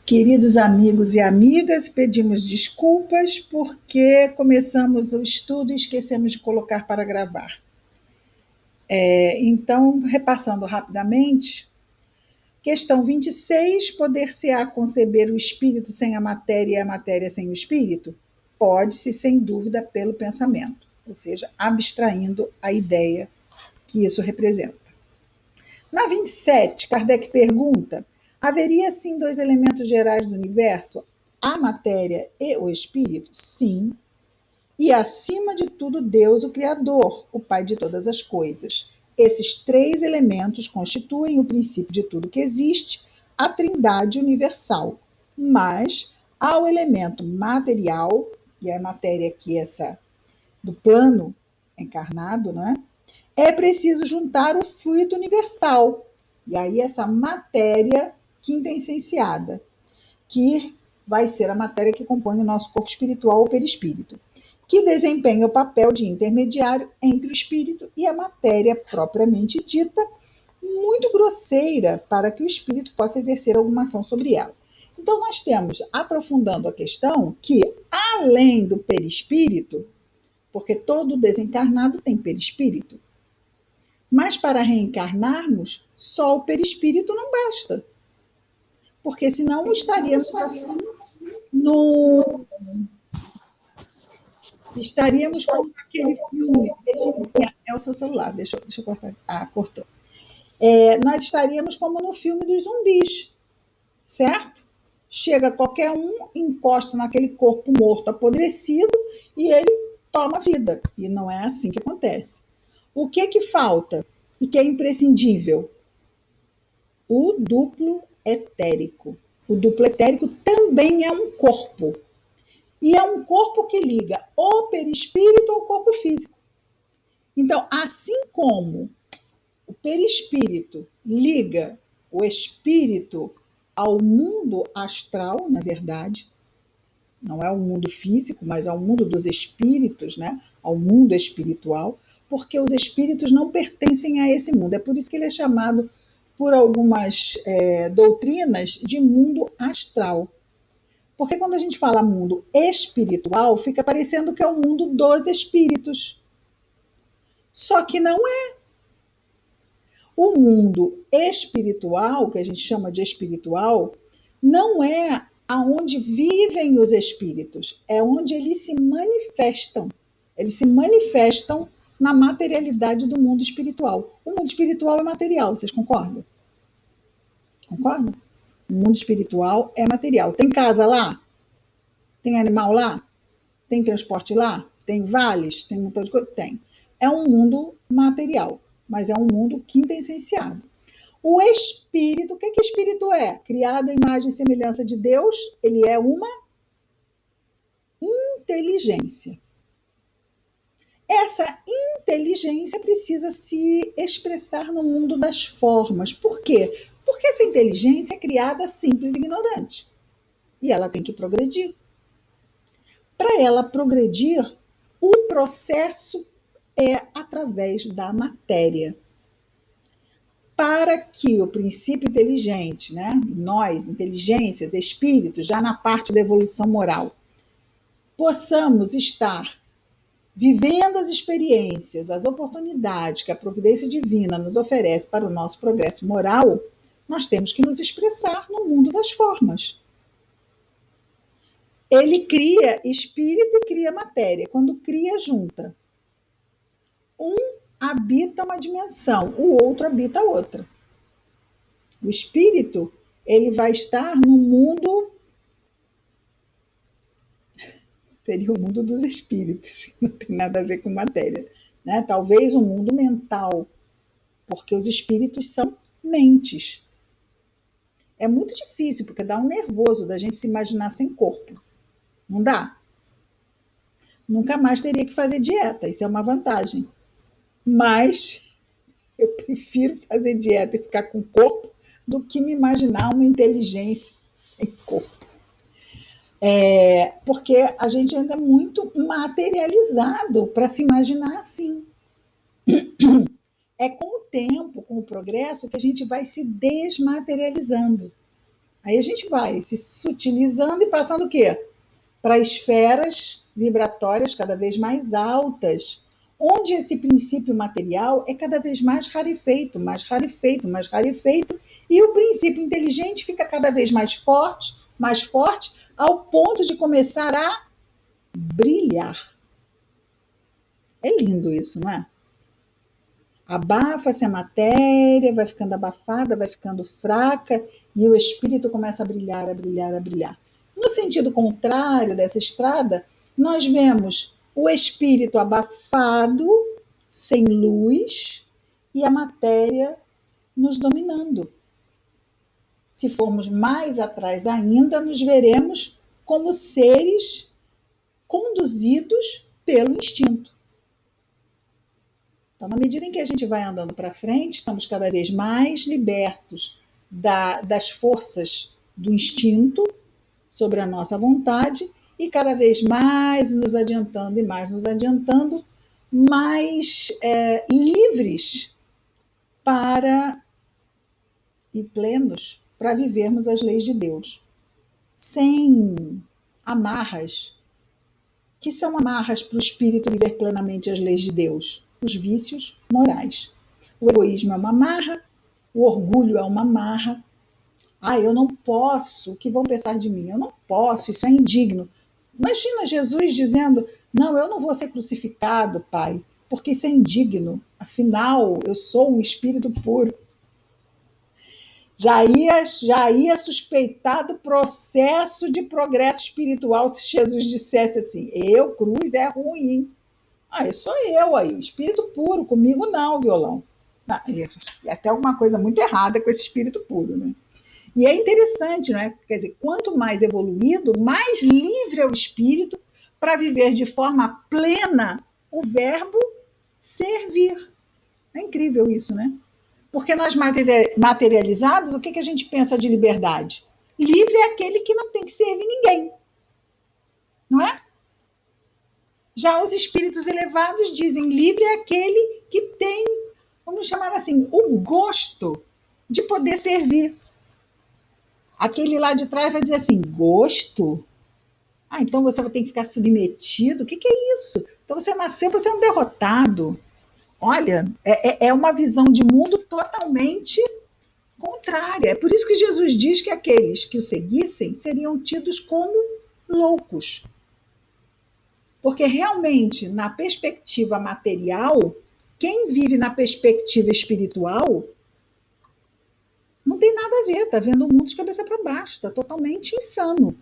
Queridos amigos e amigas, pedimos desculpas porque começamos o estudo e esquecemos de colocar para gravar. Então, repassando rapidamente, questão 26, poder-se-á conceber o espírito sem a matéria e a matéria sem o espírito? Pode-se, sem dúvida, pelo pensamento, ou seja, abstraindo a ideia que isso representa. Na 27, Kardec pergunta: haveria sim dois elementos gerais do universo, a matéria e o espírito? Sim. E acima de tudo, Deus, o Criador, o Pai de todas as coisas. Esses três elementos constituem o princípio de tudo que existe, a trindade universal. Mas ao elemento material, e a matéria aqui essa do plano encarnado, não é? É preciso juntar o fluido universal. E aí essa matéria quintessenciada, que vai ser a matéria que compõe o nosso corpo espiritual ou perispírito, que desempenha o papel de intermediário entre o espírito e a matéria propriamente dita, muito grosseira para que o espírito possa exercer alguma ação sobre ela. Então nós temos, aprofundando a questão, que além do perispírito, porque todo desencarnado tem perispírito, mas para reencarnarmos, só o perispírito não basta. Porque senão estaríamos assim no. Estaríamos como aquele filme. É o seu celular, deixa eu cortar. Ah, cortou. Nós estaríamos como no filme dos zumbis, certo? Chega qualquer um, encosta naquele corpo morto, apodrecido, e ele toma vida. E não é assim que acontece. O que falta e que é imprescindível? O duplo etérico. O duplo etérico também é um corpo. E é um corpo que liga o perispírito ao corpo físico. Então, assim como o perispírito liga o espírito ao mundo astral, na verdade, não é o mundo físico, mas ao mundo dos espíritos, né? Ao mundo espiritual, porque os espíritos não pertencem a esse mundo. É por isso que ele é chamado, por algumas doutrinas, de mundo astral. Porque quando a gente fala mundo espiritual, fica parecendo que é o mundo dos espíritos. Só que não é. O mundo espiritual, que a gente chama de espiritual, não é aonde vivem os espíritos, é onde eles se manifestam. Eles se manifestam na materialidade do mundo espiritual. O mundo espiritual é material, vocês concordam? Concordam? O mundo espiritual é material. Tem casa lá? Tem animal lá? Tem transporte lá? Tem vales? Tem um montão de coisa? Tem. É um mundo material, mas é um mundo quintessenciado. O espírito, o que espírito é? Criado à imagem e semelhança de Deus, ele é uma inteligência. Essa inteligência precisa se expressar no mundo das formas. Por quê? Porque essa inteligência é criada simples e ignorante. E ela tem que progredir. Para ela progredir, o processo é através da matéria. Para que o princípio inteligente, né, nós, inteligências, espíritos, já na parte da evolução moral, possamos estar vivendo as experiências, as oportunidades que a providência divina nos oferece para o nosso progresso moral, nós temos que nos expressar no mundo das formas. Ele cria espírito e cria matéria. Quando cria, junta. Um habita uma dimensão, o outro habita outra. O espírito, ele vai estar no mundo, seria o mundo dos espíritos, não tem nada a ver com matéria, né? Talvez um mundo mental, porque os espíritos são mentes. É muito difícil, porque dá um nervoso da gente se imaginar sem corpo. Não dá? Nunca mais teria que fazer dieta, isso é uma vantagem. Mas eu prefiro fazer dieta e ficar com corpo do que me imaginar uma inteligência sem corpo. Porque a gente ainda é muito materializado para se imaginar assim. É com o tempo, com o progresso, que a gente vai se desmaterializando. Aí a gente vai se sutilizando e passando o quê? Para esferas vibratórias cada vez mais altas, onde esse princípio material é cada vez mais rarefeito, mais rarefeito, mais rarefeito, e o princípio inteligente fica cada vez mais forte, ao ponto de começar a brilhar. É lindo isso, não é? Abafa-se a matéria, vai ficando abafada, vai ficando fraca, e o espírito começa a brilhar, a brilhar, a brilhar. No sentido contrário dessa estrada, nós vemos o espírito abafado, sem luz, e a matéria nos dominando. Se formos mais atrás ainda, nos veremos como seres conduzidos pelo instinto. Então, na medida em que a gente vai andando para frente, estamos cada vez mais libertos das forças do instinto sobre a nossa vontade e cada vez mais nos adiantando e mais nos adiantando, mais livres para e plenos para vivermos as leis de Deus, sem amarras, que são amarras para o espírito viver plenamente as leis de Deus, os vícios morais. O egoísmo é uma amarra, o orgulho é uma amarra. Eu não posso, o que vão pensar de mim? Eu não posso, isso é indigno. Imagina Jesus dizendo, não, eu não vou ser crucificado, Pai, porque isso é indigno. Afinal, eu sou um espírito puro. Já ia suspeitar do processo de progresso espiritual se Jesus dissesse assim, cruz, é ruim. Sou eu aí, espírito puro, comigo não, violão. É até alguma coisa muito errada com esse espírito puro, né? E é interessante, não é? Quer dizer, quanto mais evoluído, mais livre é o espírito para viver de forma plena o verbo servir. É incrível isso, né? Porque nós materializados, o que a gente pensa de liberdade? Livre é aquele que não tem que servir ninguém, não é? Já os espíritos elevados dizem, livre é aquele que tem, vamos chamar assim, o gosto de poder servir. Aquele lá de trás vai dizer assim, gosto? Então você vai ter que ficar submetido? O que é isso? Então você nasceu, você é um derrotado. Olha, é uma visão de mundo totalmente contrária. É por isso que Jesus diz que aqueles que o seguissem seriam tidos como loucos. Porque realmente, na perspectiva material, quem vive na perspectiva espiritual não tem nada a ver, está vendo o mundo de cabeça para baixo, está totalmente insano.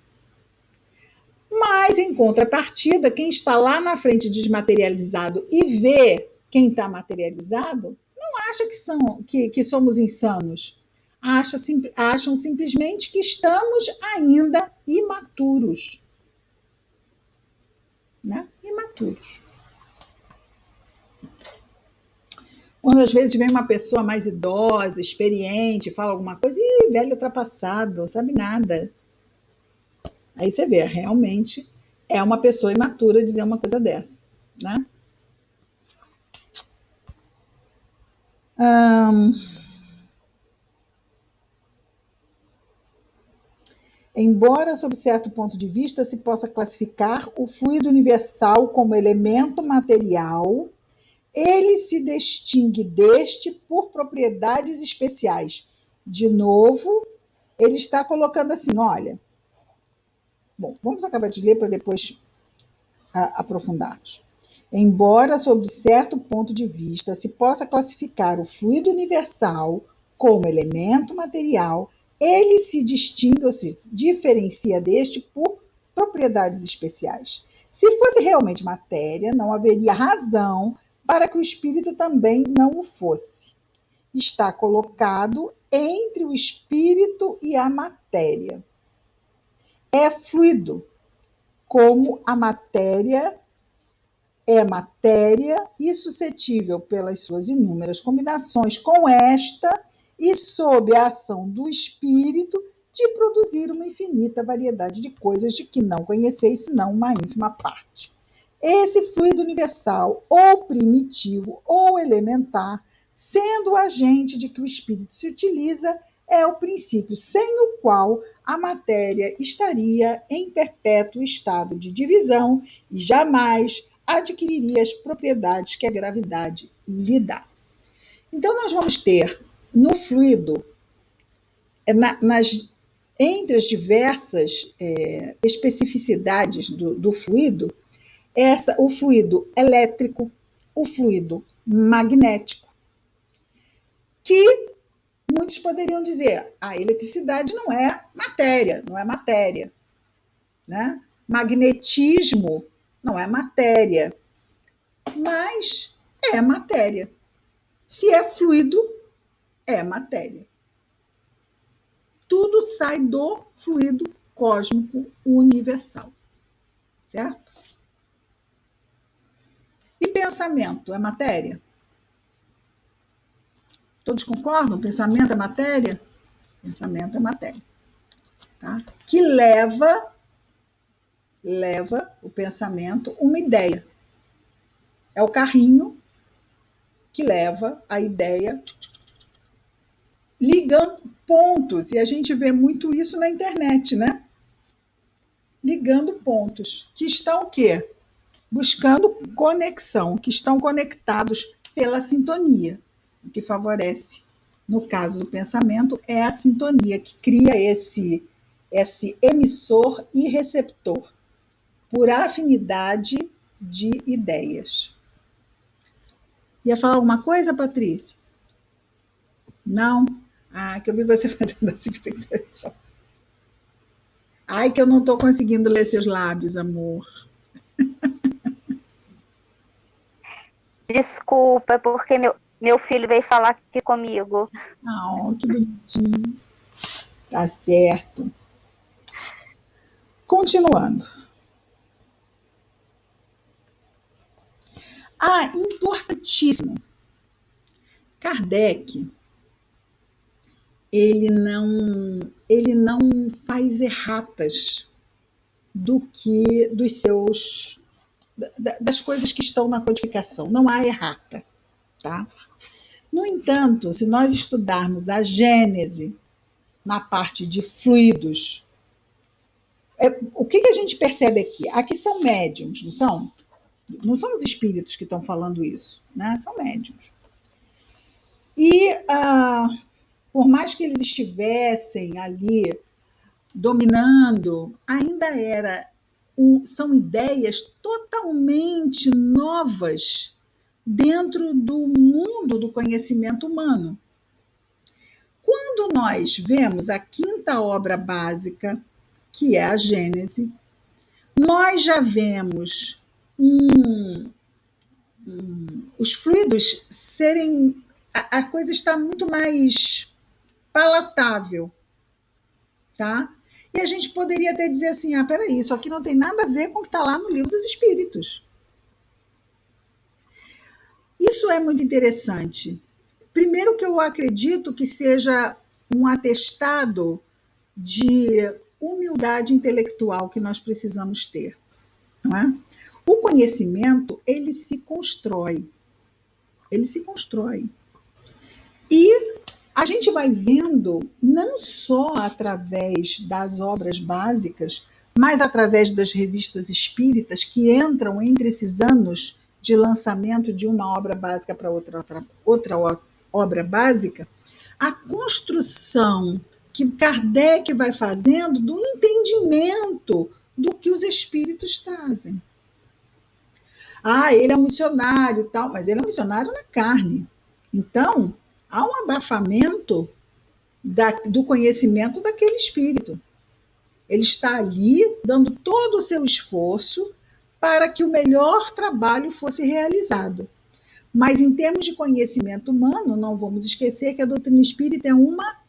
Mas, em contrapartida, quem está lá na frente desmaterializado e vê quem está materializado, não acha que somos insanos. Acham simplesmente que estamos ainda imaturos. Né? Imaturos. Quando às vezes vem uma pessoa mais idosa, experiente, fala alguma coisa, velho ultrapassado, não sabe nada. Aí você vê, realmente é uma pessoa imatura dizer uma coisa dessa, né? Embora, sob certo ponto de vista, se possa classificar o fluido universal como elemento material, ele se distingue deste por propriedades especiais. De novo, ele está colocando assim, olha, bom, vamos acabar de ler para depois aprofundarmos. Embora, sob certo ponto de vista, se possa classificar o fluido universal como elemento material, ele se distingue, ou se diferencia deste por propriedades especiais. Se fosse realmente matéria, não haveria razão para que o espírito também não o fosse. Está colocado entre o espírito e a matéria. É fluido, como a matéria é matéria e suscetível, pelas suas inúmeras combinações com esta e sob a ação do espírito, de produzir uma infinita variedade de coisas de que não conheceis senão uma ínfima parte. Esse fluido universal, ou primitivo, ou elementar, sendo o agente de que o espírito se utiliza, é o princípio sem o qual a matéria estaria em perpétuo estado de divisão e jamais adquiriria as propriedades que a gravidade lhe dá. Então, nós vamos ter no fluido, entre as diversas especificidades do fluido, o fluido elétrico, o fluido magnético, que muitos poderiam dizer, a eletricidade não é matéria, né? Magnetismo não é matéria, mas é matéria. Se é fluido, é matéria. Tudo sai do fluido cósmico universal, certo? E pensamento é matéria? Todos concordam? Pensamento é matéria? Pensamento é matéria. Tá? Que leva o pensamento uma ideia. É o carrinho que leva a ideia ligando pontos. E a gente vê muito isso na internet, né? Ligando pontos. Que estão o quê? Buscando conexão, que estão conectados pela sintonia. O que favorece, no caso do pensamento, é a sintonia, que cria esse emissor e receptor por afinidade de ideias. Ia falar alguma coisa, Patrícia? Não? Ah, que eu vi você fazendo assim. Ai, que eu não estou conseguindo ler seus lábios, amor. Desculpa, porque meu filho veio falar aqui comigo. Ah, que bonitinho. Tá certo. Continuando. Ah, importantíssimo. Kardec, ele não faz erratas das coisas que estão na codificação. Não há errata, tá? No entanto, se nós estudarmos a Gênese na parte de fluidos, o que a gente percebe aqui? Aqui são médiums, não são? Não são os espíritos que estão falando isso, né? São médiums. E por mais que eles estivessem ali dominando, ainda são ideias totalmente novas dentro do mundo do conhecimento humano. Quando nós vemos a quinta obra básica, que é a Gênese, nós já vemos os fluidos serem. A coisa está muito mais palatável, tá? E a gente poderia até dizer assim: peraí, isso aqui não tem nada a ver com o que está lá no Livro dos Espíritos. Isso é muito interessante. Primeiro, que eu acredito que seja um atestado de humildade intelectual que nós precisamos ter, não é? O conhecimento, ele se constrói. Ele se constrói. E a gente vai vendo, não só através das obras básicas, mas através das revistas espíritas que entram entre esses anos de lançamento de uma obra básica para outra obra básica, a construção que Kardec vai fazendo do entendimento do que os espíritos trazem. Ele é um missionário e tal, mas ele é um missionário na carne. Então, há um abafamento do conhecimento daquele espírito. Ele está ali dando todo o seu esforço para que o melhor trabalho fosse realizado. Mas, em termos de conhecimento humano, não vamos esquecer que a doutrina espírita é uma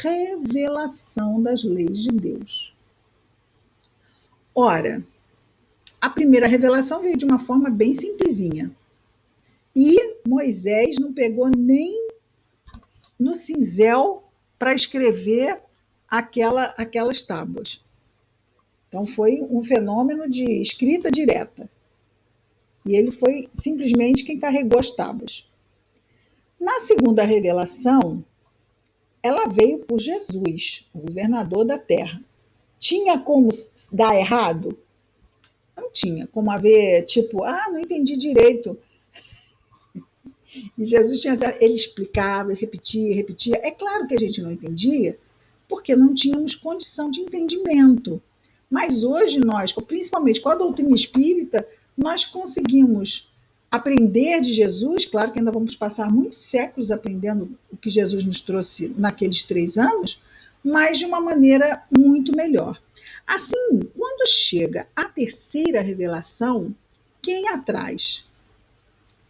revelação das leis de Deus. Ora, a primeira revelação veio de uma forma bem simplesinha. E Moisés não pegou nem no cinzel para escrever aquelas tábuas. Então, foi um fenômeno de escrita direta. E ele foi simplesmente quem carregou as tábuas. Na segunda revelação, ela veio por Jesus, o governador da terra. Tinha como dar errado? Não tinha como haver, tipo, não entendi direito. E Jesus tinha, ele explicava, repetia, repetia. É claro que a gente não entendia, porque não tínhamos condição de entendimento. Mas hoje nós, principalmente com a doutrina espírita, nós conseguimos aprender de Jesus. Claro que ainda vamos passar muitos séculos aprendendo o que Jesus nos trouxe naqueles 3 anos, mas de uma maneira muito melhor. Assim, quando chega a terceira revelação, quem atrás?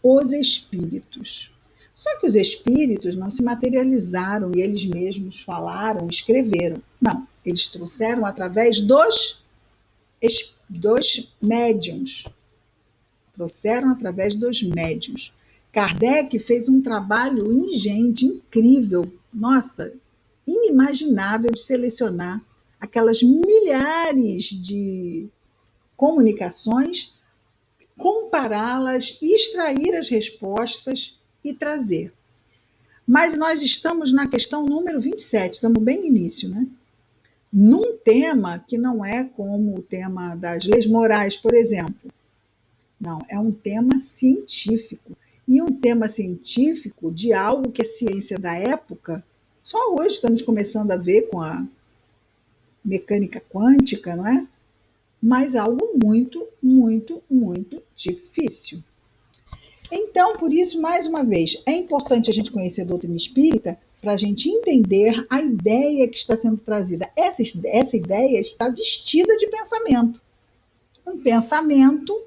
Os espíritos. Só que os espíritos não se materializaram e eles mesmos falaram, escreveram. Não, eles trouxeram através dos médiuns. Trouxeram através dos médiuns. Kardec fez um trabalho ingente, incrível, nossa, inimaginável de selecionar aquelas milhares de comunicações, compará-las, extrair as respostas e trazer. Mas nós estamos na questão número 27, estamos bem no início, né? Num tema que não é como o tema das leis morais, por exemplo. Não, é um tema científico. E um tema científico de algo que a ciência da época, só hoje estamos começando a ver com a mecânica quântica, não é? Mas algo muito, muito, muito difícil. Então, por isso, mais uma vez, é importante a gente conhecer a doutrina espírita para a gente entender a ideia que está sendo trazida. Essa ideia está vestida de pensamento. Um pensamento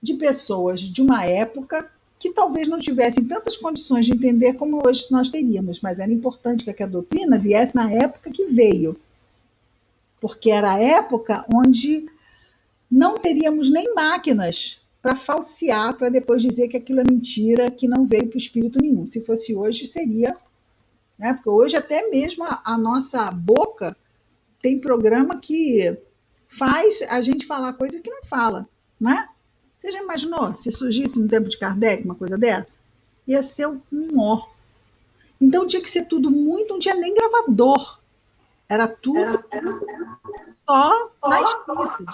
de pessoas de uma época que talvez não tivessem tantas condições de entender como hoje nós teríamos, mas era importante que a doutrina viesse na época que veio, porque era a época onde não teríamos nem máquinas para falsear, para depois dizer que aquilo é mentira, que não veio para o espírito nenhum. Se fosse hoje, seria, né? Porque hoje até mesmo a nossa boca tem programa que faz a gente falar coisa que não fala, né? Você já imaginou se surgisse no tempo de Kardec uma coisa dessa? Ia ser um ó. Então tinha que ser tudo muito, não tinha nem gravador. Era tudo só na escrita.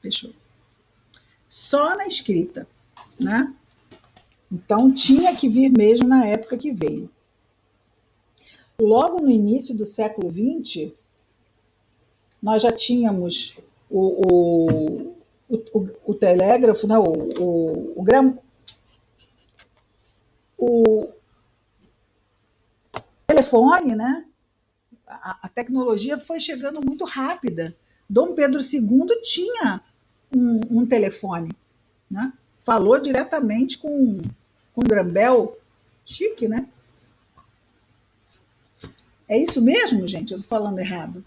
Fechou. Só na escrita, né? Então tinha que vir mesmo na época que veio. Logo no início do século XX, nós já tínhamos o telégrafo, não, o telefone, né? A tecnologia foi chegando muito rápida. Dom Pedro II tinha um telefone, né? Falou diretamente com Grambel, chique, né? É isso mesmo, gente? Eu estou falando errado?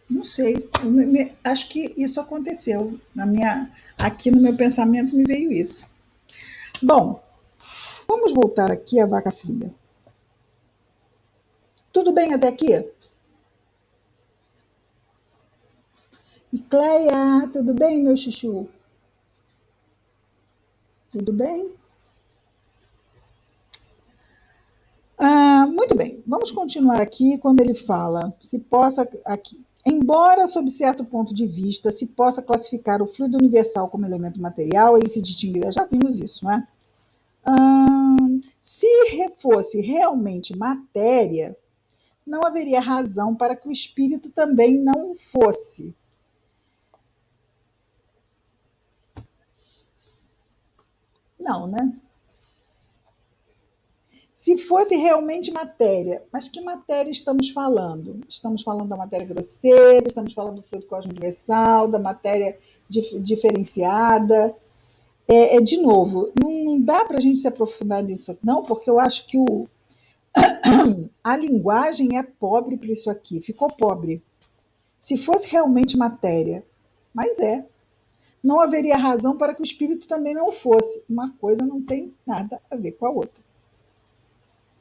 Não sei. Acho que isso aconteceu. Aqui no meu pensamento me veio isso. Bom, vamos voltar aqui à vaca fria. Tudo bem até aqui? E Cleia, tudo bem, meu chuchu? Tudo bem? Muito bem, vamos continuar aqui quando ele fala, se possa aqui. Embora, sob certo ponto de vista, se possa classificar o fluido universal como elemento material, ele se distingue, já vimos isso, não é? Se fosse realmente matéria, não haveria razão para que o espírito também não o fosse. Não, né? Se fosse realmente matéria, mas que matéria estamos falando? Estamos falando da matéria grosseira, estamos falando do fluido cósmico universal, da matéria diferenciada. De novo, não dá para a gente se aprofundar nisso, não, porque eu acho que a linguagem é pobre para isso aqui, ficou pobre. Se fosse realmente matéria, mas não haveria razão para que o espírito também não fosse. Uma coisa não tem nada a ver com a outra.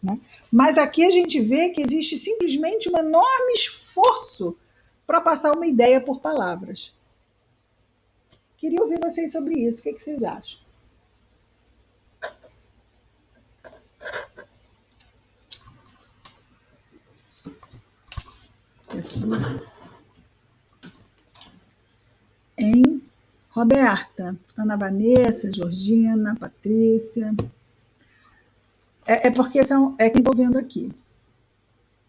Né? Mas aqui a gente vê que existe simplesmente um enorme esforço para passar uma ideia por palavras. Queria ouvir vocês sobre isso. O que vocês acham? Hein? Roberta, Ana Vanessa, Georgina, Patrícia. É porque é quem estou vendo aqui.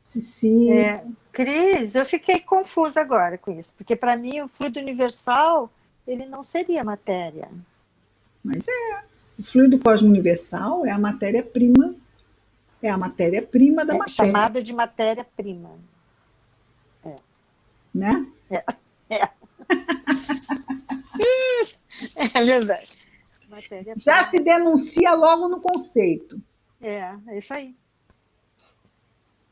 Cecília. Cris, eu fiquei confusa agora com isso, porque para mim o fluido universal ele não seria matéria. Mas o fluido cosmo universal é a matéria-prima, da matéria. Chamada de matéria-prima. Né? É verdade. Já se denuncia logo no conceito. É isso aí.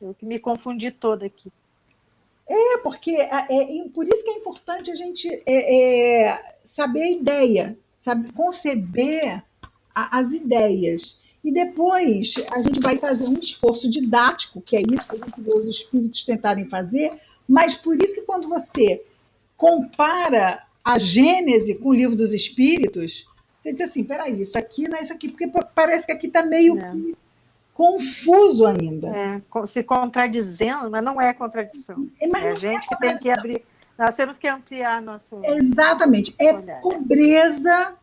Eu que me confundi toda aqui. Porque por isso que é importante a gente saber a ideia, saber conceber as ideias. E depois a gente vai fazer um esforço didático, que é isso que a gente vê os espíritos tentarem fazer, mas por isso que quando você compara a Gênese com o Livro dos Espíritos, você diz assim, peraí, isso aqui não é isso aqui, porque parece que aqui está meio que confuso ainda. Se contradizendo, mas não é contradição. A gente que tem que abrir, nós temos que ampliar nosso... Exatamente, pobreza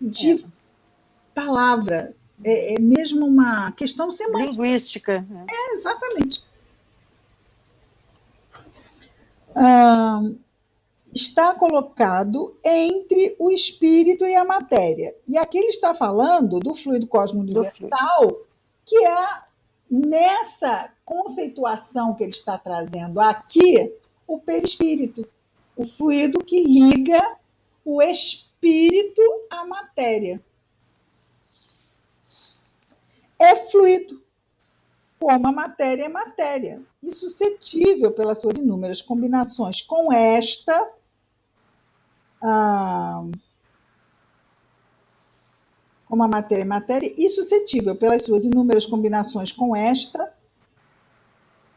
de palavra, é mesmo uma questão semântica. Linguística. Exatamente. Está colocado entre o espírito e a matéria. E aqui ele está falando do fluido cosmo universal, que é nessa conceituação que ele está trazendo aqui, o perispírito, o fluido que liga o espírito à matéria. É fluido, como a matéria é matéria, e suscetível pelas suas inúmeras combinações com esta, como a matéria é matéria, e suscetível pelas suas inúmeras combinações com esta,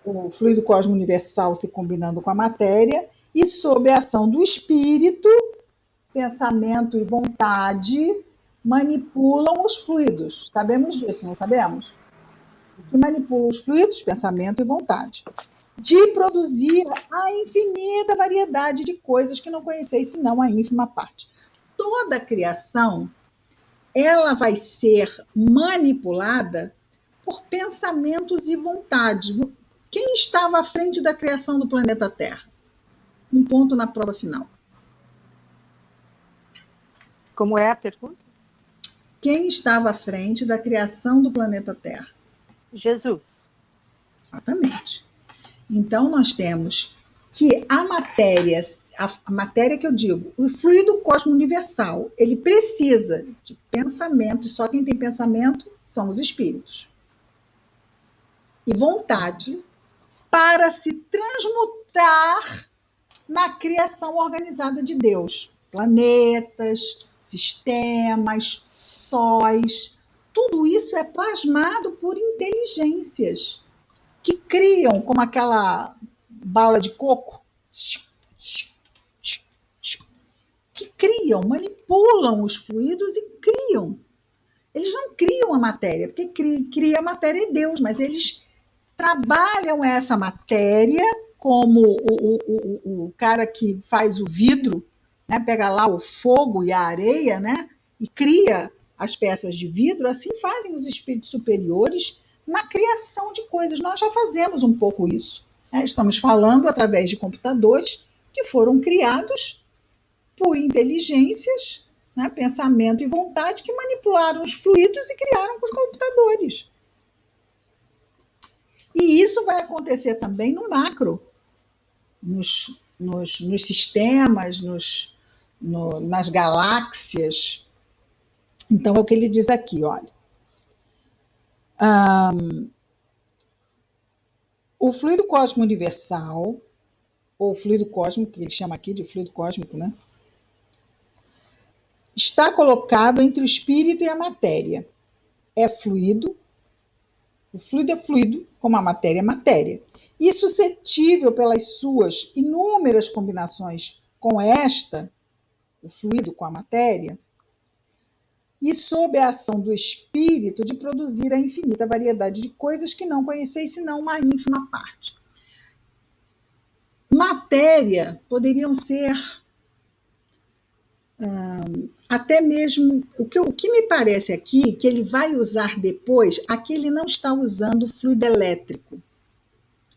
o fluido cosmo universal se combinando com a matéria, e sob a ação do espírito, pensamento e vontade manipulam os fluidos. Sabemos disso, não sabemos? Que manipulam os fluidos, pensamento e vontade. De produzir a infinita variedade de coisas que não conheceis, senão a ínfima parte. Toda a criação, ela vai ser manipulada por pensamentos e vontade. Quem estava à frente da criação do planeta Terra? Um ponto na prova final. Como é a pergunta? Quem estava à frente da criação do planeta Terra? Jesus. Exatamente. Então, nós temos que a matéria que eu digo, o fluido cosmo universal, ele precisa de pensamento, e só quem tem pensamento são os espíritos. E vontade para se transmutar na criação organizada de Deus. Planetas, sistemas, sóis, tudo isso é plasmado por inteligências que criam, como aquela bala de coco, que criam, manipulam os fluidos e criam. Eles não criam a matéria, porque cria a matéria é Deus, mas eles trabalham essa matéria como o cara que faz o vidro, né, pega lá o fogo e a areia, né, e cria as peças de vidro, assim fazem os espíritos superiores na criação de coisas. Nós já fazemos um pouco isso. Né? Estamos falando através de computadores que foram criados por inteligências, né, pensamento e vontade, que manipularam os fluidos e criaram os computadores. E isso vai acontecer também no macro, nos sistemas, nas galáxias. Então, é o que ele diz aqui, olha. O fluido cósmico universal, ou fluido cósmico, que ele chama aqui de fluido cósmico, né? Está colocado entre o espírito e a matéria. É fluido, O fluido é fluido, como a matéria é matéria. E suscetível pelas suas inúmeras combinações com esta, o fluido com a matéria, e sob a ação do espírito de produzir a infinita variedade de coisas que não conheceis senão uma ínfima parte. Matéria poderiam ser até mesmo o que me parece aqui que ele vai usar depois, aqui ele não está usando fluido elétrico,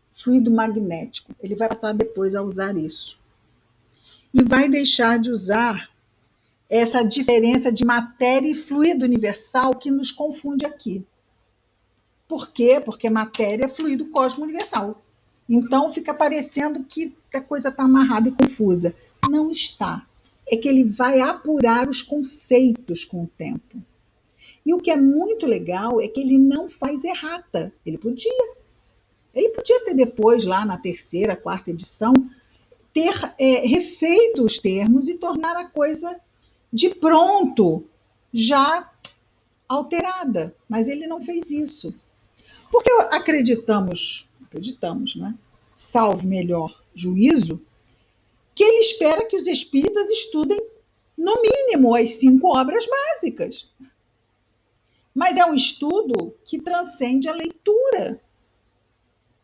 fluido magnético, ele vai passar depois a usar isso e vai deixar de usar essa diferença de matéria e fluido universal que nos confunde aqui. Por quê? Porque matéria é fluido cósmico universal. Então fica parecendo que a coisa está amarrada e confusa. Não está. É que ele vai apurar os conceitos com o tempo. E o que é muito legal é que ele não faz errata. Ele podia ter depois, lá na terceira, quarta edição, ter refeito os termos e tornar a coisa de pronto já alterada. Mas ele não fez isso. Porque acreditamos, né? Salvo melhor juízo, que ele espera que os espíritas estudem, no mínimo, as 5 obras básicas. Mas é um estudo que transcende a leitura,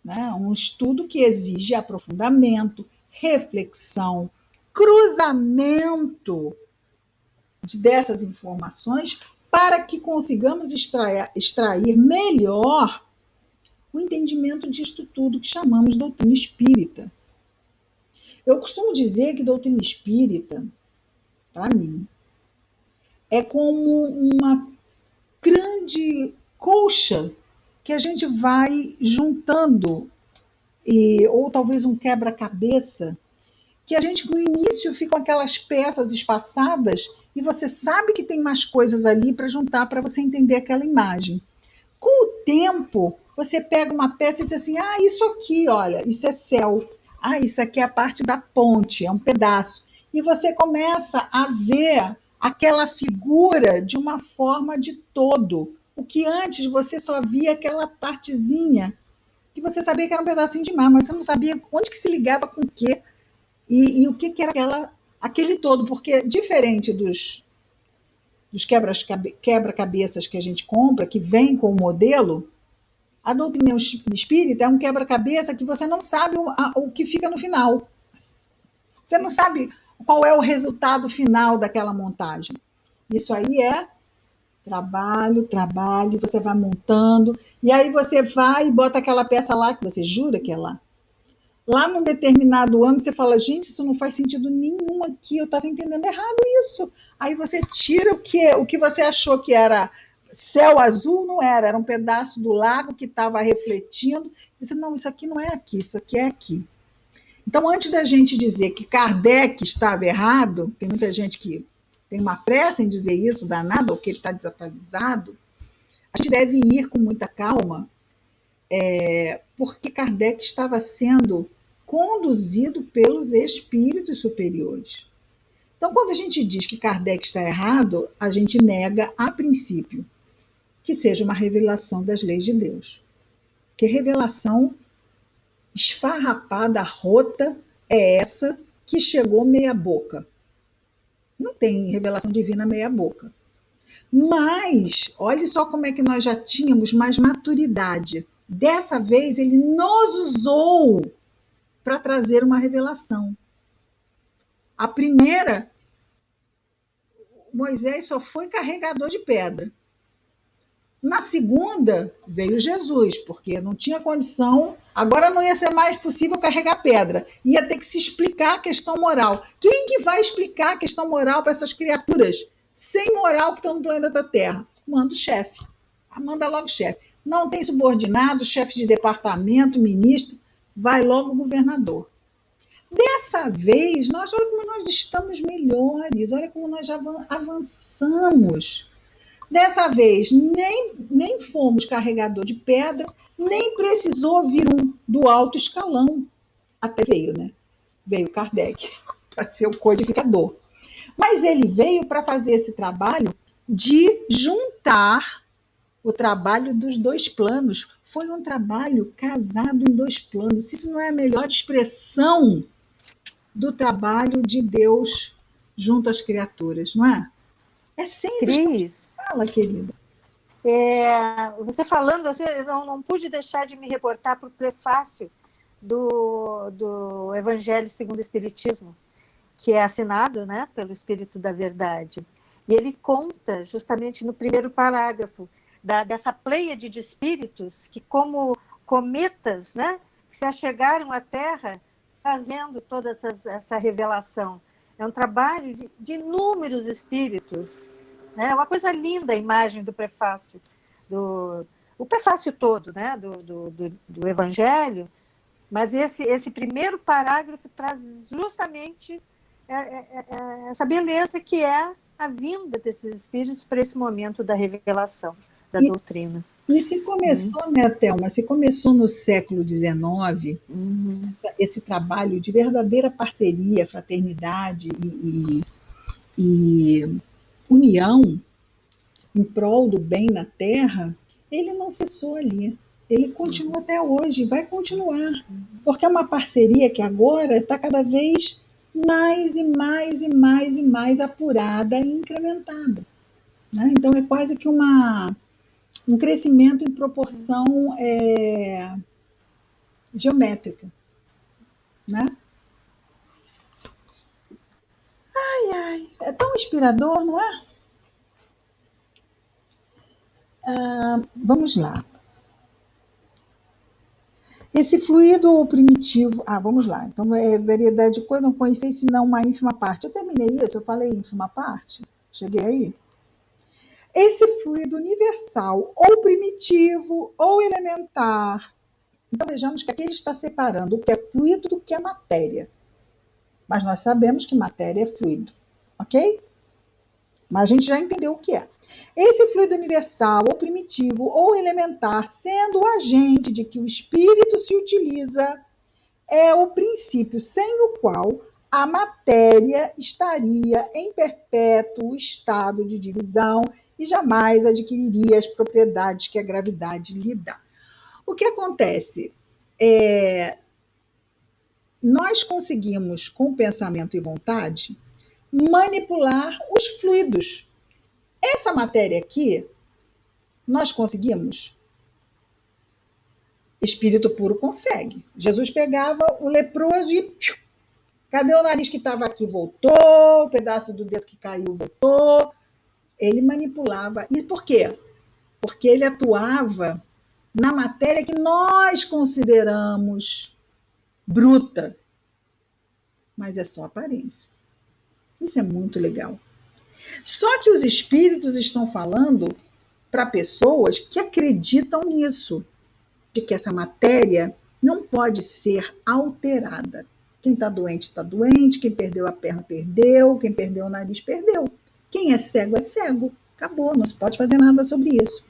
né? Um estudo que exige aprofundamento, reflexão, cruzamento dessas informações para que consigamos extrair melhor o entendimento disto tudo que chamamos de doutrina espírita. Eu costumo dizer que doutrina espírita, para mim, é como uma grande colcha que a gente vai juntando, ou talvez um quebra-cabeça, que a gente no início fica com aquelas peças espaçadas e você sabe que tem mais coisas ali para juntar para você entender aquela imagem. Com o tempo, você pega uma peça e diz assim, isso aqui, olha, isso é céu. Isso aqui é a parte da ponte, é um pedaço. E você começa a ver aquela figura de uma forma de todo. O que antes você só via aquela partezinha, que você sabia que era um pedacinho de mar, mas você não sabia onde que se ligava com o quê e o que era aquele todo. Porque diferente dos quebra-cabeças que a gente compra, que vem com o modelo, a doutrina espírita é um quebra-cabeça que você não sabe o que fica no final. Você não sabe qual é o resultado final daquela montagem. Isso aí é trabalho, você vai montando, e aí você vai e bota aquela peça lá, que você jura que é lá. Lá num determinado ano, você fala, gente, isso não faz sentido nenhum aqui, eu estava entendendo errado isso. Aí você tira o que você achou que era céu azul, não era, era um pedaço do lago que estava refletindo. E você, não, isso aqui não é aqui, isso aqui é aqui. Então, antes da gente dizer que Kardec estava errado, tem muita gente que tem uma pressa em dizer isso, danado, ou que ele está desatualizado, a gente deve ir com muita calma, porque Kardec estava sendo conduzido pelos espíritos superiores. Então, quando a gente diz que Kardec está errado, a gente nega, a princípio, que seja uma revelação das leis de Deus. Que revelação esfarrapada, rota, é essa que chegou meia boca? Não tem revelação divina meia boca. Mas, olhe só como é que nós já tínhamos mais maturidade. Dessa vez, ele nos usou para trazer uma revelação. A primeira, Moisés só foi carregador de pedra. Na segunda, veio Jesus, porque não tinha condição, agora não ia ser mais possível carregar pedra, ia ter que se explicar a questão moral. Quem que vai explicar a questão moral para essas criaturas sem moral que estão no planeta Terra? Manda o chefe. Manda logo o chefe. Não tem subordinado, chefe de departamento, ministro, vai logo o governador. Dessa vez, olha como nós estamos melhores, olha como nós já avançamos. Dessa vez, nem fomos carregador de pedra, nem precisou vir um do alto escalão. Até veio, né? Veio Kardec para ser o codificador. Mas ele veio para fazer esse trabalho de juntar o trabalho dos dois planos. Foi um trabalho casado em dois planos. Isso não é a melhor expressão do trabalho de Deus junto às criaturas, não é? É simples como Cris, fala, querida. você falando, assim, eu não pude deixar de me reportar para o prefácio do Evangelho segundo o Espiritismo, que é assinado, né, pelo Espírito da Verdade. E ele conta, justamente no primeiro parágrafo, dessa pleiade de espíritos que, como cometas, né, que se achegaram à Terra fazendo toda essa revelação. É um trabalho de inúmeros espíritos. Né? É uma coisa linda a imagem do prefácio, o prefácio todo, né, do Evangelho, mas esse primeiro parágrafo traz justamente essa beleza que é a vinda desses espíritos para esse momento da revelação da doutrina. E se começou, né, Thelma? Se começou no século XIX, esse trabalho de verdadeira parceria, fraternidade e união em prol do bem na Terra, ele não cessou ali. Ele continua até hoje, vai continuar. Porque é uma parceria que agora está cada vez mais e mais e mais e mais apurada e incrementada. Né? Então é quase que um crescimento em proporção geométrica. Né? É tão inspirador, não é? Vamos lá. Esse fluido primitivo. Vamos lá. Então, variedade de coisa, não conheci senão uma ínfima parte. Eu terminei isso, eu falei ínfima parte. Cheguei aí. Esse fluido universal, ou primitivo, ou elementar. Então, vejamos que aqui ele está separando o que é fluido do que é matéria. Mas nós sabemos que matéria é fluido. Ok? Mas a gente já entendeu o que é. Esse fluido universal, ou primitivo, ou elementar, sendo o agente de que o espírito se utiliza, é o princípio sem o qual a matéria estaria em perpétuo estado de divisão e jamais adquiriria as propriedades que a gravidade lhe dá. O que acontece? Nós conseguimos, com pensamento e vontade, manipular os fluidos. Essa matéria aqui, nós conseguimos? Espírito puro consegue. Jesus pegava o leproso e cadê o nariz que estava aqui? Voltou, o pedaço do dedo que caiu voltou. Ele manipulava. E por quê? Porque ele atuava na matéria que nós consideramos bruta. Mas é só aparência. Isso é muito legal. Só que os espíritos estão falando para pessoas que acreditam nisso, de que essa matéria não pode ser alterada. Quem está doente, quem perdeu a perna perdeu, quem perdeu o nariz perdeu. Quem é cego, acabou, não se pode fazer nada sobre isso.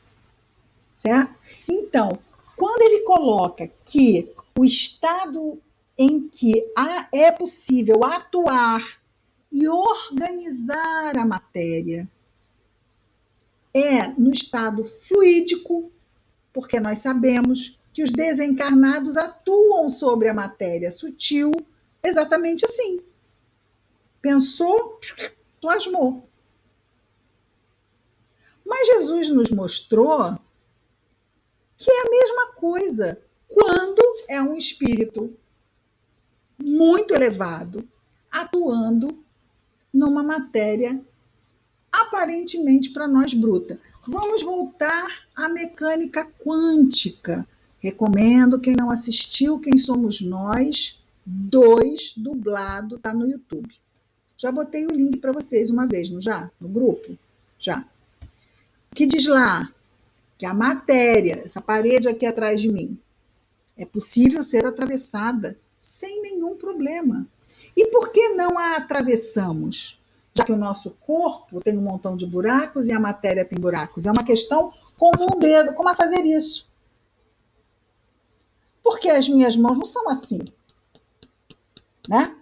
Certo? Então, quando ele coloca que o estado em que é possível atuar e organizar a matéria é no estado fluídico, porque nós sabemos que os desencarnados atuam sobre a matéria sutil exatamente assim. Pensou, plasmou. Mas Jesus nos mostrou que é a mesma coisa quando é um espírito muito elevado atuando numa matéria aparentemente para nós bruta. Vamos voltar à mecânica quântica. Recomendo quem não assistiu, Quem Somos Nós 2, dublado, tá no YouTube. Já botei o link para vocês uma vez, não já? No grupo? Já. O que diz lá? Que a matéria, essa parede aqui atrás de mim, é possível ser atravessada sem nenhum problema. E por que não a atravessamos? Já que o nosso corpo tem um montão de buracos e a matéria tem buracos. É uma questão como um dedo, como a fazer isso. Porque as minhas mãos não são assim. Né?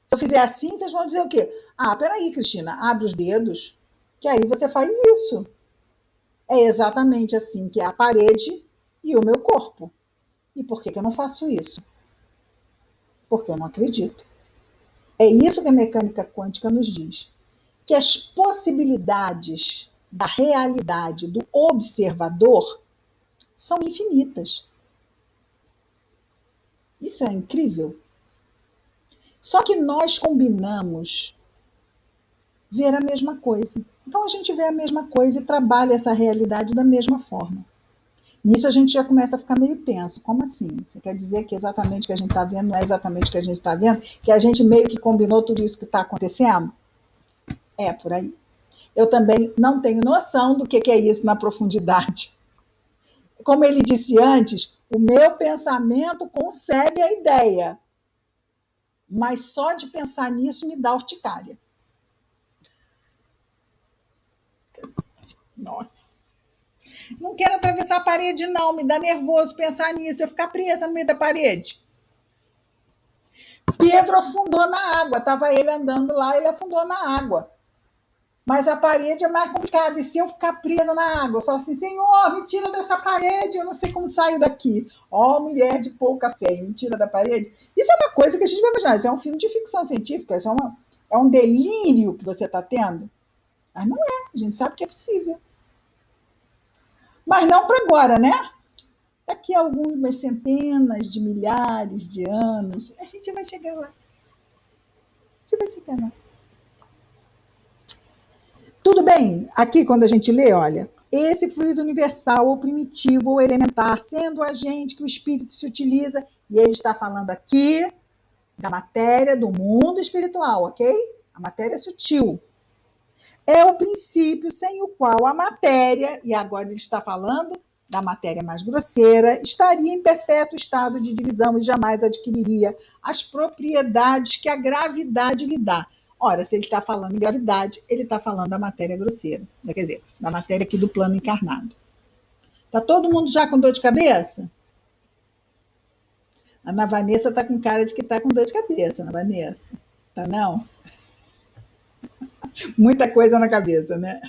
Se eu fizer assim, vocês vão dizer o quê? Peraí, Cristina, abre os dedos, que aí você faz isso. É exatamente assim que é a parede e o meu corpo. E por que eu não faço isso? Porque eu não acredito. É isso que a mecânica quântica nos diz. Que as possibilidades da realidade do observador são infinitas. Isso é incrível. Só que nós combinamos ver a mesma coisa. Então a gente vê a mesma coisa e trabalha essa realidade da mesma forma. Nisso a gente já começa a ficar meio tenso. Como assim? Você quer dizer que exatamente o que a gente está vendo não é exatamente o que a gente está vendo? Que a gente meio que combinou tudo isso que está acontecendo? É por aí. Eu também não tenho noção do que é isso na profundidade. Como ele disse antes, o meu pensamento concebe a ideia, mas só de pensar nisso me dá urticária. Nossa. Não quero atravessar a parede, não. Me dá nervoso pensar nisso. Eu ficar presa no meio da parede. Pedro afundou na água. Estava ele andando lá, ele afundou na água. Mas a parede é mais complicada. E se eu ficar presa na água, eu falo assim, Senhor, me tira dessa parede, eu não sei como saio daqui. Ó, mulher de pouca fé, me tira da parede. Isso é uma coisa que a gente vai imaginar. Isso é um filme de ficção científica, isso é um delírio que você está tendo. Mas não é, a gente sabe que é possível. Mas não para agora, né? Daqui a algumas centenas de milhares de anos, a gente vai chegar lá. A gente vai chegar lá. Tudo bem, aqui quando a gente lê, olha, esse fluido universal ou primitivo ou elementar, sendo o agente que o espírito se utiliza, e ele está falando aqui da matéria do mundo espiritual, ok? A matéria sutil. É o princípio sem o qual a matéria, e agora ele está falando da matéria mais grosseira, estaria em perpétuo estado de divisão e jamais adquiriria as propriedades que a gravidade lhe dá. Ora, se ele está falando em gravidade, ele está falando da matéria grosseira, quer dizer, da matéria aqui do plano encarnado. Está todo mundo já com dor de cabeça? A Ana Vanessa está com cara de que está com dor de cabeça, Ana Vanessa. Tá não? Muita coisa na cabeça, né?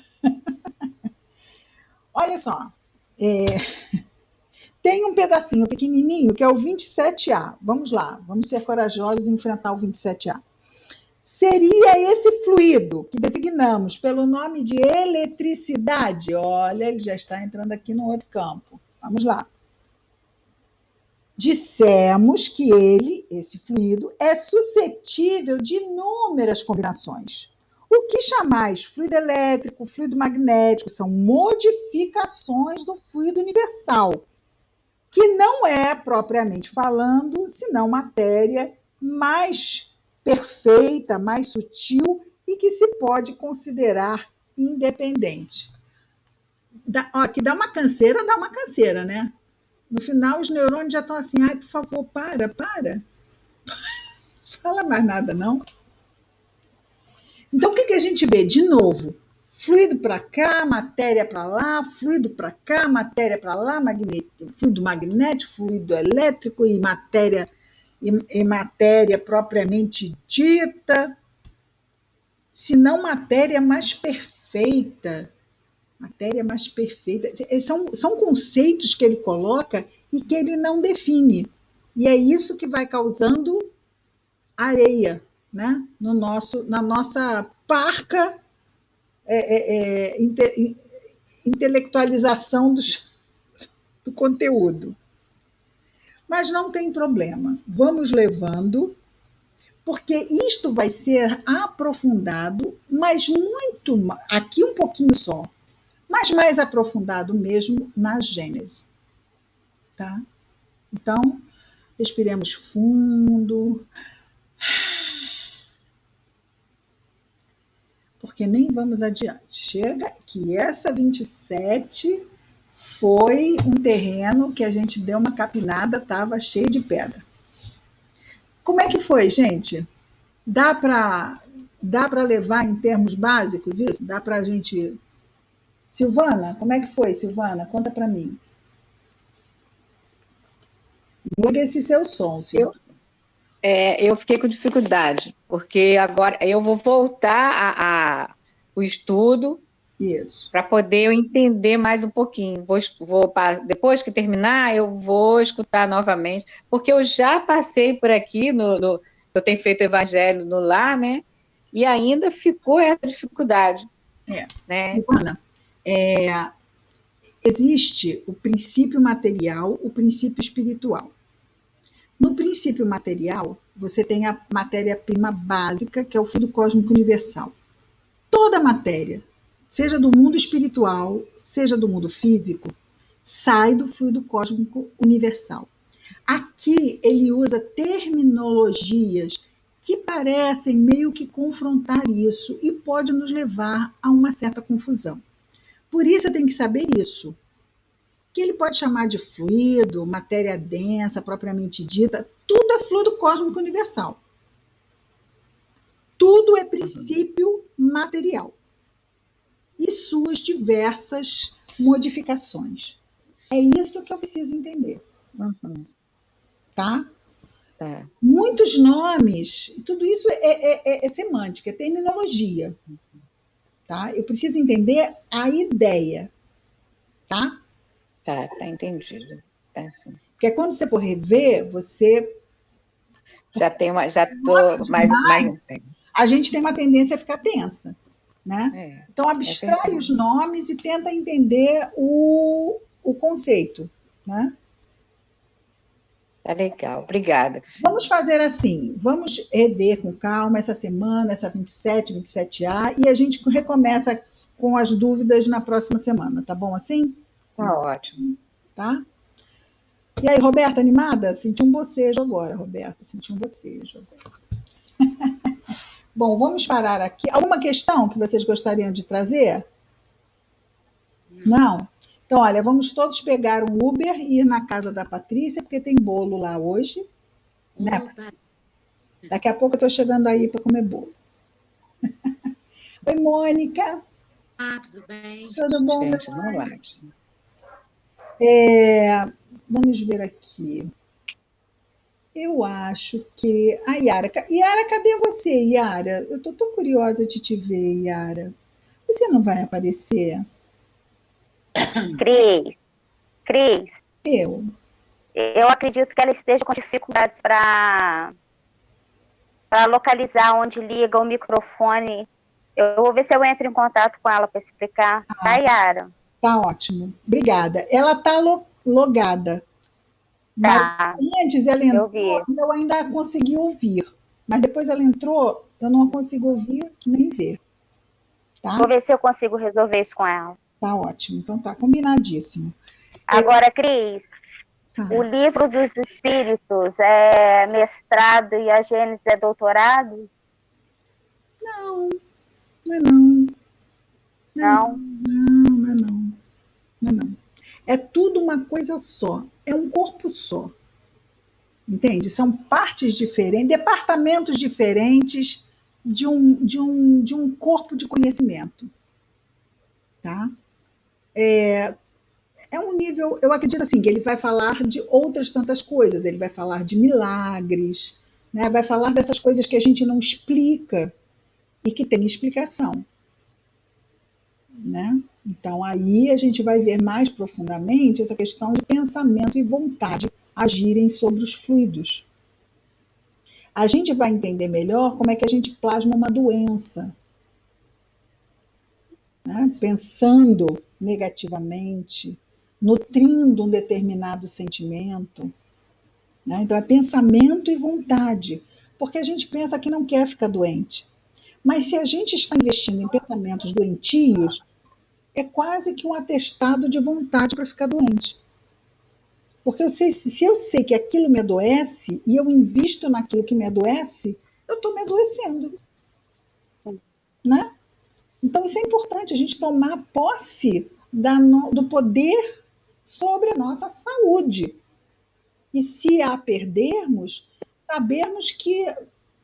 Olha só, tem um pedacinho pequenininho que é o 27A. Vamos lá, vamos ser corajosos e enfrentar o 27A. Seria esse fluido que designamos pelo nome de eletricidade. Olha, ele já está entrando aqui no outro campo. Vamos lá. Dissemos que ele, esse fluido, é suscetível de inúmeras combinações. O que chamais fluido elétrico, fluido magnético, são modificações do fluido universal, que não é, propriamente falando, senão matéria mais perfeita, mais sutil e que se pode considerar independente. Que dá uma canseira, né? No final, os neurônios já estão assim, ai, por favor, para. Não fala mais nada, não. Então, o que a gente vê? De novo, fluido para cá, matéria para lá, fluido para cá, matéria para lá, fluido magnético, fluido elétrico e matéria propriamente dita, se não matéria mais perfeita. Matéria mais perfeita. São conceitos que ele coloca e que ele não define. E é isso que vai causando areia, né? Na nossa parca intelectualização do conteúdo. Mas não tem problema. Vamos levando, porque isto vai ser aprofundado, mas muito, aqui um pouquinho só, mas mais aprofundado mesmo na Gênese. Tá? Então, respiremos fundo, porque nem vamos adiante. Chega que essa 27 foi um terreno que a gente deu uma capinada, estava cheio de pedra. Como é que foi, gente? Dá para levar em termos básicos isso? Dá para a gente... Silvana, como é que foi, Silvana? Conta para mim. Liga esse seu som, Silvana. Eu fiquei com dificuldade, porque agora eu vou voltar o estudo Isso. Para poder eu entender mais um pouquinho. Depois que terminar, eu vou escutar novamente, porque eu já passei por aqui, eu tenho feito evangelho no lar, né? E ainda ficou essa dificuldade. Né? Silvana, existe o princípio material, o princípio espiritual. No princípio material, você tem a matéria-prima básica, que é o fluido cósmico universal. Toda matéria, seja do mundo espiritual, seja do mundo físico, sai do fluido cósmico universal. Aqui ele usa terminologias que parecem meio que confrontar isso e pode nos levar a uma certa confusão. Por isso eu tenho que saber isso, que ele pode chamar de fluido, matéria densa, propriamente dita, tudo é fluido cósmico universal. Tudo é princípio material e suas diversas modificações. É isso que eu preciso entender. Tá? Tá. Muitos nomes, tudo isso é semântica, é terminologia. Tá? Eu preciso entender a ideia. Tá? Tá entendido. Tá, sim. Porque quando você for rever, você... Já estou mais... A gente tem uma tendência a ficar tensa. Né? Então, abstrai os nomes e tenta entender o conceito. Né? Tá legal, obrigada, Cristina. Vamos fazer assim, vamos rever com calma essa semana, essa 27, 27A, e a gente recomeça com as dúvidas na próxima semana, tá bom assim? Tá ótimo. Tá? E aí, Roberta, animada? Senti um bocejo agora, Roberta, senti um bocejo agora. Bom, vamos parar aqui. Alguma questão que vocês gostariam de trazer? Não? Então, olha, vamos todos pegar um Uber e ir na casa da Patrícia, porque tem bolo lá hoje. Né? Daqui a pouco eu estou chegando aí para comer bolo. Oi, Mônica. Tudo bem? Tudo bom? Gente, não late. Vamos ver aqui. Eu acho que... A Yara, cadê você, Yara? Eu estou tão curiosa de te ver, Yara. Você não vai aparecer? Cris. Eu acredito que ela esteja com dificuldades para localizar onde liga o microfone. Eu vou ver se eu entro em contato com ela para explicar. Tá, Yara? Tá ótimo. Obrigada. Ela está logada. Tá. Mas antes ela entrou e eu ainda consegui ouvir. Mas depois ela entrou, eu não consigo ouvir nem ver. Tá? Vou ver se eu consigo resolver isso com ela. Tá ótimo. Então tá combinadíssimo. Agora, Cris, o livro dos espíritos é mestrado e a Gênesis é doutorado? Não, não é não. Não? Não é não. Não é não. É tudo uma coisa só. É um corpo só. Entende? São partes diferentes, departamentos diferentes de um corpo de conhecimento. Tá? É um nível, eu acredito assim, que ele vai falar de outras tantas coisas, ele vai falar de milagres, né? Vai falar dessas coisas que a gente não explica e que tem explicação. Né? Então, aí a gente vai ver mais profundamente essa questão de pensamento e vontade agirem sobre os fluidos. A gente vai entender melhor como é que a gente plasma uma doença. Né? Pensando negativamente, nutrindo um determinado sentimento. Né? Então, é pensamento e vontade. Porque a gente pensa que não quer ficar doente. Mas se a gente está investindo em pensamentos doentios, é quase que um atestado de vontade para ficar doente. Porque se eu sei que aquilo me adoece e eu invisto naquilo que me adoece, eu estou me adoecendo. Né? Então, isso é importante, a gente tomar posse do poder sobre a nossa saúde. E se a perdermos, sabermos que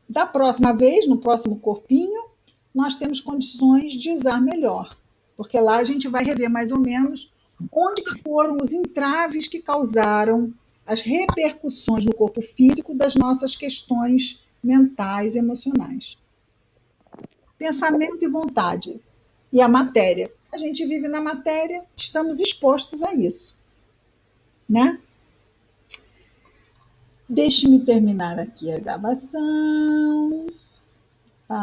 da próxima vez, no próximo corpinho, nós temos condições de usar melhor. Porque lá a gente vai rever mais ou menos onde que foram os entraves que causaram as repercussões no corpo físico das nossas questões mentais e emocionais. Pensamento e vontade. E a matéria. a gente vive na matéria, estamos expostos a isso, né? Deixe-me terminar aqui a gravação.